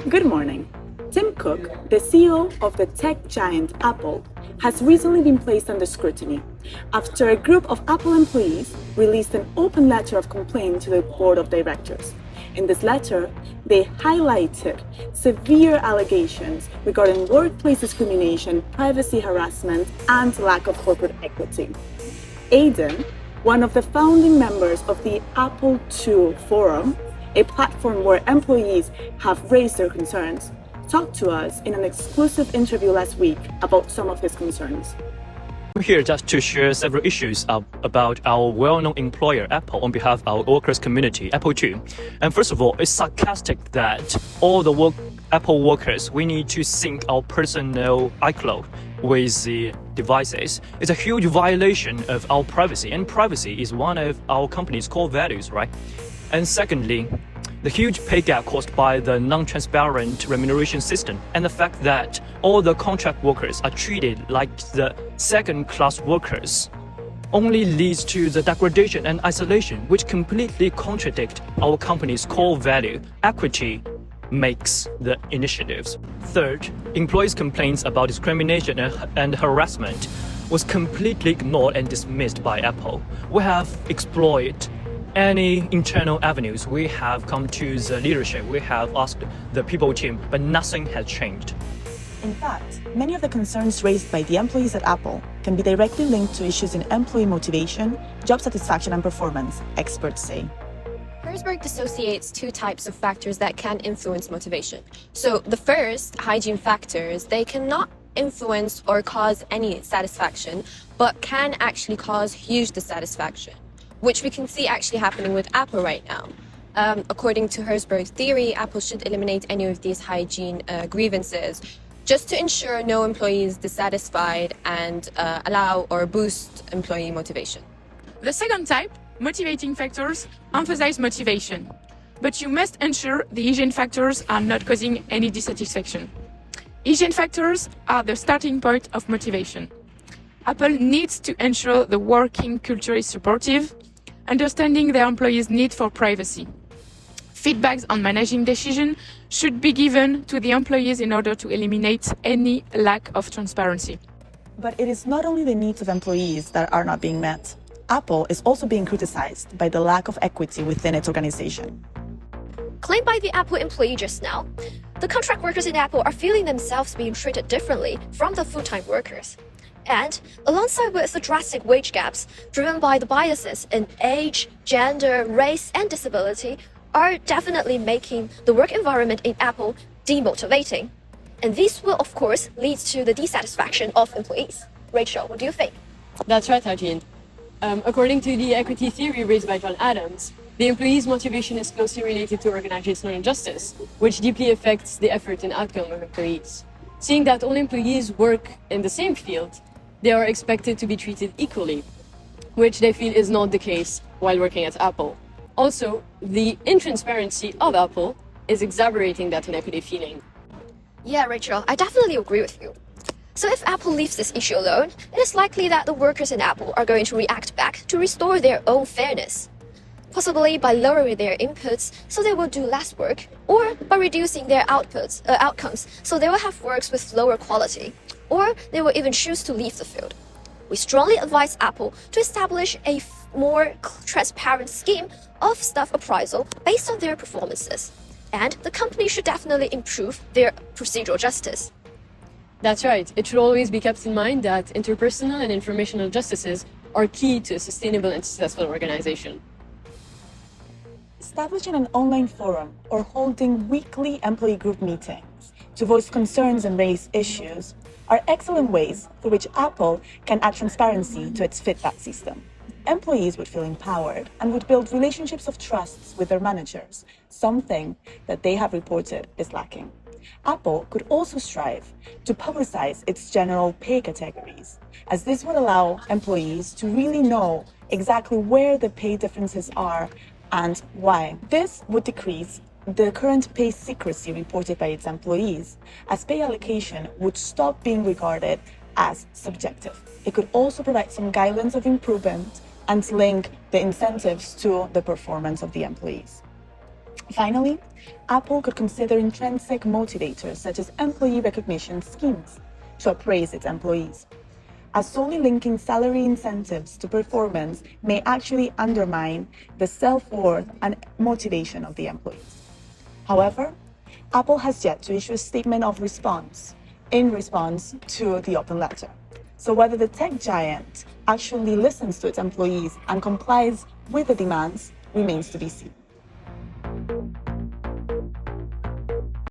Good morning. Tim Cook, the CEO of the tech giant Apple, has recently been placed under scrutiny after a group of Apple employees released an open letter of complaint to the board of directors. In this letter, they highlighted severe allegations regarding workplace discrimination, privacy harassment, and lack of corporate equity. Aidan, one of the founding members of the Apple II Forum, a platform where employees have raised their concerns, talked to us in an exclusive interview last week about some of his concerns. I'm here just to share several issues about our well-known employer, Apple, on behalf of our workers community, Apple II. And first of all, it's sarcastic that all the Apple workers, we need to sync our personal iCloud with the devices. It's a huge violation of our privacy, and privacy is one of our company's core values, right? And secondly, the huge pay gap caused by the non-transparent remuneration system and the fact that all the contract workers are treated like the second-class workers only leads to the degradation and isolation, which completely contradict our company's core value. Equity makes the initiatives. Third, employees' complaints about discrimination and harassment was completely ignored and dismissed by Apple. We have explored any internal avenues. We have come to the leadership. We have asked the people team, but nothing has changed. In fact, many of the concerns raised by the employees at Apple can be directly linked to issues in employee motivation, job satisfaction, and performance, experts say. Herzberg dissociates two types of factors that can influence motivation. So the first, hygiene factors, they cannot influence or cause any satisfaction, but can actually cause huge dissatisfaction, which we can see actually happening with Apple right now. According to Herzberg's theory, Apple should eliminate any of these hygiene grievances just to ensure no employee is dissatisfied and allow or boost employee motivation. The second type, motivating factors, emphasize motivation, but you must ensure the hygiene factors are not causing any dissatisfaction. Hygiene factors are the starting point of motivation. Apple needs to ensure the working culture is supportive, understanding their employees' need for privacy. Feedbacks on managing decisions should be given to the employees in order to eliminate any lack of transparency. But it is not only the needs of employees that are not being met. Apple is also being criticized by the lack of equity within its organization. Claimed by the Apple employee just now, the contract workers in Apple are feeling themselves being treated differently from the full-time workers. And alongside with the drastic wage gaps driven by the biases in age, gender, race, and disability are definitely making the work environment in Apple demotivating. And this will, of course, lead to the dissatisfaction of employees. Rachel, what do you think? That's right, Hajin. According to the equity theory raised by John Adams, the employee's motivation is closely related to organizational injustice, which deeply affects the effort and outcome of employees. Seeing that all employees work in the same field, they are expected to be treated equally, which they feel is not the case while working at Apple. Also, the intransparency of Apple is exacerbating that inequity feeling. Yeah, Rachel, I definitely agree with you. So if Apple leaves this issue alone, it is likely that the workers in Apple are going to react back to restore their own fairness, possibly by lowering their inputs so they will do less work, or by reducing their outcomes so they will have works with lower quality, or they will even choose to leave the field. We strongly advise Apple to establish a more transparent scheme of staff appraisal based on their performances, and the company should definitely improve their procedural justice. That's right. It should always be kept in mind that interpersonal and informational justices are key to a sustainable and successful organization. Establishing an online forum or holding weekly employee group meetings to voice concerns and raise issues are excellent ways through which Apple can add transparency to its feedback system. Employees would feel empowered and would build relationships of trust with their managers, something that they have reported is lacking. Apple could also strive to publicize its general pay categories, as this would allow employees to really know exactly where the pay differences are and why. This would decrease the current pay secrecy reported by its employees, as pay allocation would stop being regarded as subjective. It could also provide some guidelines of improvement and link the incentives to the performance of the employees. Finally, Apple could consider intrinsic motivators such as employee recognition schemes to appraise its employees, as solely linking salary incentives to performance may actually undermine the self-worth and motivation of the employees. However, Apple has yet to issue a statement of response in response to the open letter. So whether the tech giant actually listens to its employees and complies with the demands remains to be seen.